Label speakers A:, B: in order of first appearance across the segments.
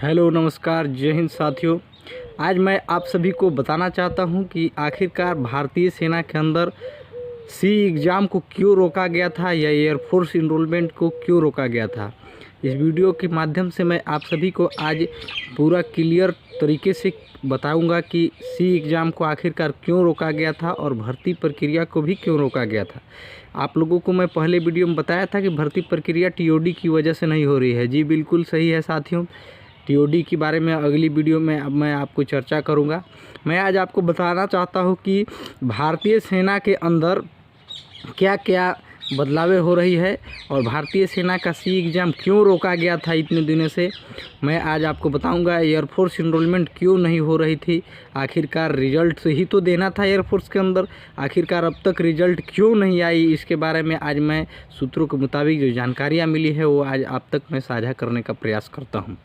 A: Hello नमस्कार, जय हिंद साथियों। आज मैं आप सभी को बताना चाहता हूं कि आखिरकार भारतीय सेना के अंदर सी एग्ज़ाम को क्यों रोका गया था या एयरफोर्स इनरोलमेंट को क्यों रोका गया था। इस वीडियो के माध्यम से मैं आप सभी को आज पूरा क्लियर तरीके से बताऊंगा कि सी एग्ज़ाम को आखिरकार क्यों रोका गया था और भर्ती प्रक्रिया को भी क्यों रोका गया था। आप लोगों को मैं पहले वीडियो में बताया था कि भर्ती प्रक्रिया टीओडी की वजह से नहीं हो रही है। जी बिल्कुल सही है साथियों। टीओडी के बारे में अगली वीडियो में अब मैं आपको चर्चा करूंगा। मैं आज आपको बताना चाहता हूं कि भारतीय सेना के अंदर क्या क्या बदलावें हो रही है और भारतीय सेना का सी एग्ज़ाम क्यों रोका गया था इतने दिनों से। मैं आज आपको बताऊंगा एयरफोर्स इनरोलमेंट क्यों नहीं हो रही थी। आखिरकार रिजल्ट से ही तो देना था एयरफोर्स के अंदर, आखिरकार अब तक रिजल्ट क्यों नहीं आई, इसके बारे में आज मैं सूत्रों के मुताबिक जो जानकारियाँ मिली है वो आज आप तक मैं साझा करने का प्रयास करता हूँ।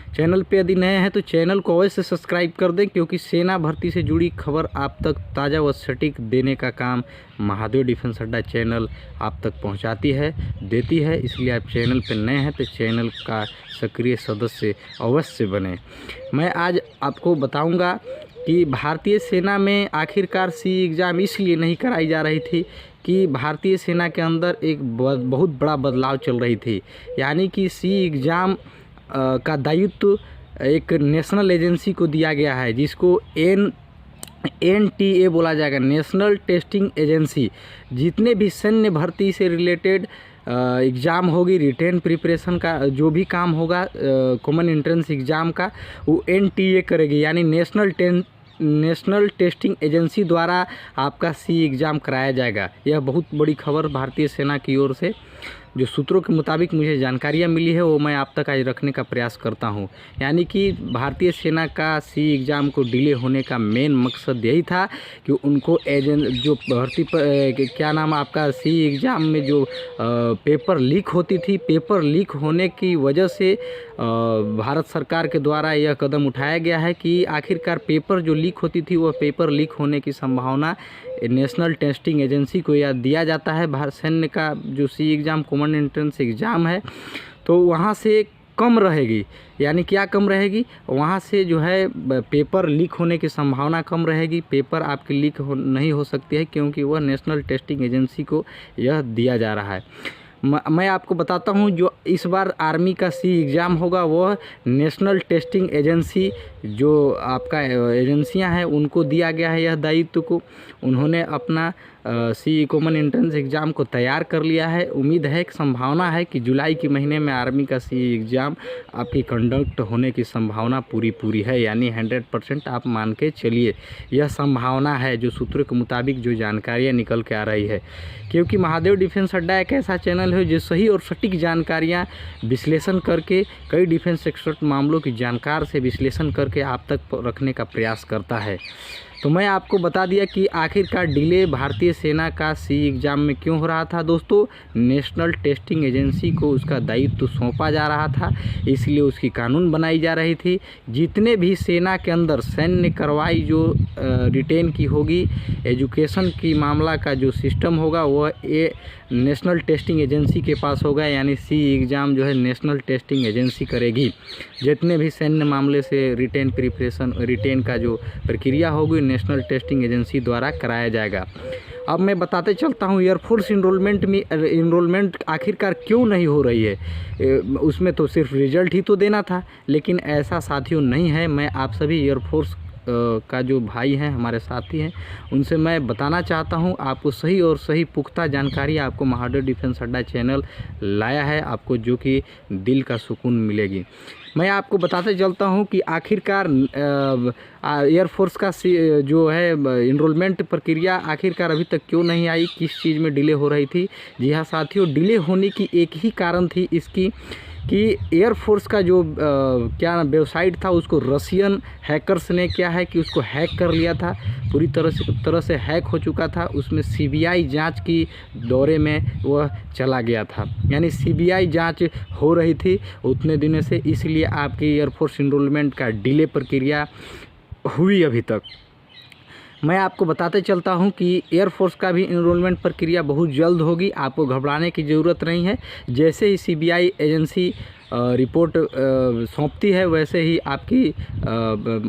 A: चैनल पे यदि नए हैं तो चैनल को अवश्य सब्सक्राइब कर दें, क्योंकि सेना भर्ती से जुड़ी खबर आप तक ताज़ा व सटीक देने का काम महादेव डिफेंस अड्डा चैनल आप तक पहुंचाती है, देती है। इसलिए आप चैनल पे नए हैं तो चैनल का सक्रिय सदस्य अवश्य बने। मैं आज आपको बताऊंगा कि भारतीय सेना में आखिरकार सी एग्ज़ाम इसलिए नहीं कराई जा रही थी कि भारतीय सेना के अंदर एक बहुत बड़ा बदलाव चल रही थी। यानी कि सी एग्ज़ाम का दायित्व एक नेशनल एजेंसी को दिया गया है, जिसको NTA बोला जाएगा, नेशनल टेस्टिंग एजेंसी। जितने भी सैन्य भर्ती से रिलेटेड एग्ज़ाम होगी, रिटेन प्रिपरेशन का जो भी काम होगा, कॉमन एंट्रेंस एग्ज़ाम का, वो NTA करेगी। यानी नेशनल टेस्टिंग एजेंसी द्वारा आपका सी एग्ज़ाम कराया जाएगा। यह बहुत बड़ी खबर भारतीय सेना की ओर से जो सूत्रों के मुताबिक मुझे जानकारियाँ मिली है वो मैं आप तक आज रखने का प्रयास करता हूँ। यानी कि भारतीय सेना का सी एग्ज़ाम को डिले होने का मेन मकसद यही था कि उनको जो भर्ती क्या नाम आपका सी एग्ज़ाम में जो पेपर लीक होती थी, पेपर लीक होने की वजह से भारत सरकार के द्वारा यह कदम उठाया गया है कि आखिरकार पेपर जो लीक होती थी वह पेपर लीक होने की संभावना नेशनल टेस्टिंग एजेंसी को यह दिया जाता है। भारत सैन्य का जो C exam common entrance exam है तो वहाँ से कम रहेगी। यानी क्या कम रहेगी, वहाँ से जो है पेपर लीक होने की संभावना कम रहेगी। पेपर आपकी लीक नहीं हो सकती है, क्योंकि वह नेशनल टेस्टिंग एजेंसी को यह दिया जा रहा है। मैं आपको बताता हूं, जो इस बार आर्मी का सी एग्ज़ाम होगा वह नेशनल टेस्टिंग एजेंसी जो आपका एजेंसियां हैं उनको दिया गया है यह दायित्व को। उन्होंने अपना सी कॉमन एंट्रेंस एग्ज़ाम को तैयार कर लिया है। उम्मीद है, संभावना है कि जुलाई के महीने में आर्मी का सी एग्ज़ाम आपकी कंडक्ट होने की संभावना पूरी है। यानी 100% आप मान के चलिए, यह संभावना है जो सूत्रों के मुताबिक जो जानकारियाँ निकल के आ रही है। क्योंकि महादेव डिफेंस अड्डा एक ऐसा चैनल है जो सही और सटीक जानकारियाँ विश्लेषण करके, कई डिफेंस एक्सपर्ट मामलों की जानकार से विश्लेषण करके आप तक रखने का प्रयास करता है। तो मैं आपको बता दिया कि आखिरकार डिले भारतीय सेना का सी एग्ज़ाम में क्यों हो रहा था। दोस्तों, नेशनल टेस्टिंग एजेंसी को उसका दायित्व सौंपा जा रहा था, इसलिए उसकी कानून बनाई जा रही थी। जितने भी सेना के अंदर सैन्य कार्रवाई जो रिटेन की होगी, एजुकेशन की मामला का जो सिस्टम होगा वह नेशनल टेस्टिंग एजेंसी के पास होगा। यानी सी एग्ज़ाम जो है नेशनल टेस्टिंग एजेंसी करेगी। जितने भी सैन्य मामले से रिटेन का जो प्रक्रिया होगी नेशनल टेस्टिंग एजेंसी द्वारा कराया जाएगा। अब मैं बताते चलता हूँ एयरफोर्स इनरोलमेंट आखिरकार क्यों नहीं हो रही है। उसमें तो सिर्फ रिजल्ट ही तो देना था, लेकिन ऐसा साथियों नहीं है। मैं आप सभी एयरफोर्स का जो भाई हैं, हमारे साथी हैं, उनसे मैं बताना चाहता हूं, आपको सही और सही पुख्ता जानकारी आपको महादेव डिफेंस अड्डा चैनल लाया है, आपको जो कि दिल का सुकून मिलेगी। मैं आपको बताते चलता हूं कि आखिरकार एयरफोर्स का जो है इनरोलमेंट प्रक्रिया आखिरकार अभी तक क्यों नहीं आई, किस चीज़ में डिले हो रही थी। जी हाँ साथियों, डिले होने की एक ही कारण थी इसकी कि एयरफोर्स का जो क्या वेबसाइट था उसको रशियन हैकर्स ने क्या है कि उसको हैक कर लिया था, पूरी तरह से हैक हो चुका था। उसमें सीबीआई जांच की दौरे में वह चला गया था। यानी सीबीआई जांच हो रही थी उतने दिनों से, इसलिए आपकी एयरफोर्स इनरोलमेंट का डिले प्रक्रिया हुई अभी तक। मैं आपको बताते चलता हूं कि एयरफोर्स का भी इनरोलमेंट प्रक्रिया बहुत जल्द होगी, आपको घबराने की ज़रूरत नहीं है। जैसे ही सीबीआई एजेंसी रिपोर्ट सौंपती है वैसे ही आपकी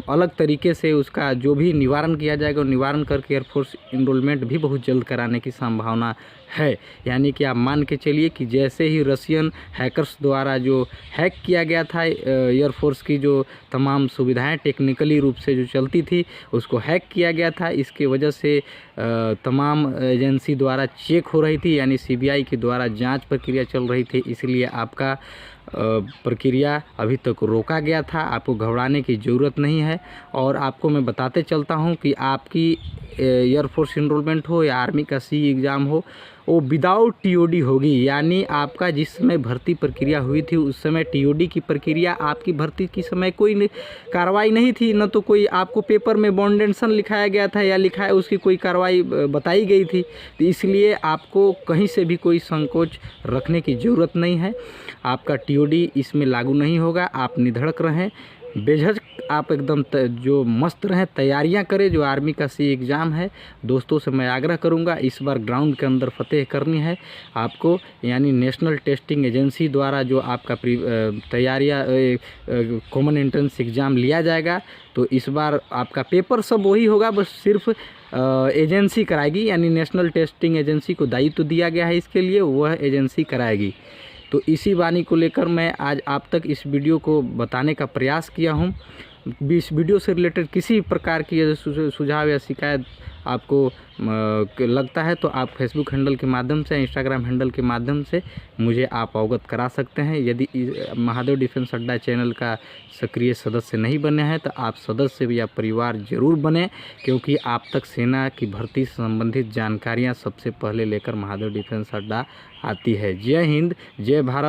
A: अलग तरीके से उसका जो भी निवारण किया जाएगा, निवारण करके एयरफोर्स इनरोलमेंट भी बहुत जल्द कराने की संभावना है। यानी कि आप मान के चलिए कि जैसे ही रशियन हैकर्स द्वारा जो हैक किया गया था एयरफोर्स की जो तमाम सुविधाएं टेक्निकली रूप से जो चलती थी उसको हैक किया गया था, इसके वजह से तमाम एजेंसी द्वारा चेक हो रही थी, यानी सीबीआई के द्वारा जांच प्रक्रिया चल रही थी, इसलिए आपका प्रक्रिया अभी तक रोका गया था। आपको घबराने की ज़रूरत नहीं है। और आपको मैं बताते चलता हूं कि आपकी एयरफोर्स इनरोलमेंट हो या आर्मी का सी एग्ज़ाम हो, वो विदाउट टीओडी होगी। यानी आपका जिस समय भर्ती प्रक्रिया हुई थी उस समय टीओडी की प्रक्रिया, आपकी भर्ती की समय कोई कार्रवाई नहीं थी, न तो कोई आपको पेपर में बॉन्डेंसन लिखाया गया था या लिखाया उसकी कोई कार्रवाई बताई गई थी। तो इसलिए आपको कहीं से भी कोई संकोच रखने की ज़रूरत नहीं है। आपका टीओडी इसमें लागू नहीं होगा। आप निधड़क रहें, बेझिझक आप एकदम जो मस्त रहें, तैयारियां करें। जो आर्मी का सी एग्ज़ाम है, दोस्तों से मैं आग्रह करूंगा इस बार ग्राउंड के अंदर फतेह करनी है आपको। यानी नेशनल टेस्टिंग एजेंसी द्वारा जो आपका तैयारियां कॉमन एंट्रेंस एग्ज़ाम लिया जाएगा, तो इस बार आपका पेपर सब वही होगा, बस सिर्फ एजेंसी कराएगी। यानी नेशनल टेस्टिंग एजेंसी को दायित्व दिया गया है इसके लिए, वह एजेंसी कराएगी। तो इसी वाणी को लेकर मैं आज आप तक इस वीडियो को बताने का प्रयास किया हूँ। इस वीडियो से रिलेटेड किसी प्रकार की सुझाव या शिकायत आपको लगता है तो आप फेसबुक हैंडल के माध्यम से, इंस्टाग्राम हैंडल के माध्यम से मुझे आप अवगत करा सकते हैं। यदि महादेव डिफेंस अड्डा चैनल का सक्रिय सदस्य नहीं बने हैं तो आप सदस्य या परिवार जरूर बने, क्योंकि आप तक सेना की भर्ती से संबंधित जानकारियां सबसे पहले लेकर महादेव डिफेंस अड्डा आती है। जय हिंद, जय भारत।